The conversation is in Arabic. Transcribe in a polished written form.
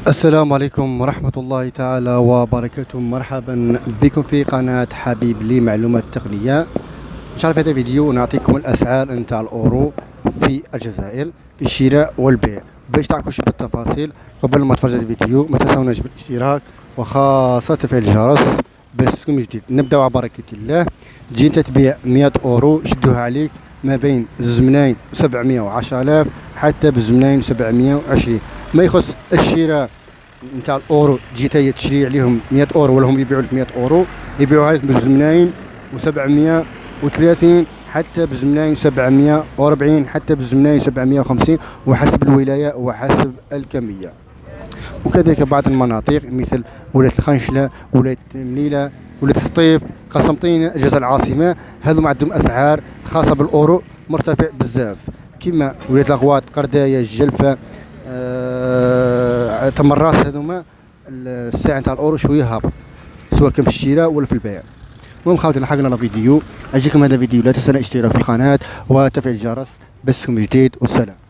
السلام عليكم ورحمة الله تعالى وبركاته. مرحبا بكم في قناة حبيب لي معلومات تقنية. إن شاء الله في هذا الفيديو نعطيكم الأسعار نتاع الأورو في الجزائر في الشراء والبيع. باش تعرفوا شي بالتفاصيل قبل ما تفرجوا الفيديو ما تنسوناش بالاشتراك وخاصة تفعيل الجرس باش تكون جديد. نبداو على بركة الله. تجي انت تبيع 100 أورو شدوها عليك ما بين 2,710,000 حتى ب 2,720. ما يخص الشراء نتاع الاورو جيتي تشري عليهم 100 اورو ولا هم يبيعوا لك 100 اورو يبيعوها لك ب 2,730 حتى ب 2,740 حتى ب 2,750 وحسب الولايه وحسب الكميه. وكذلك بعض المناطق مثل ولاية الخنشلة، ولاية مليلة، ولاية السطيف، قسنطينة، الجزائر العاصمة، هذوما عندهم أسعار خاصة بالأورو مرتفع بزاف، كما ولاية الأغواط، قرداية، الجلفة، تمراس. هذوما السعر تاع الأورو شوية هابط سواء كان في الشراء ولا في البيع. المهم خواتي لحقنا فيديو، عجبكم هذا الفيديو لا تنسوا الاشتراك في القناة وتفعيل الجرس بس جديد. والسلام.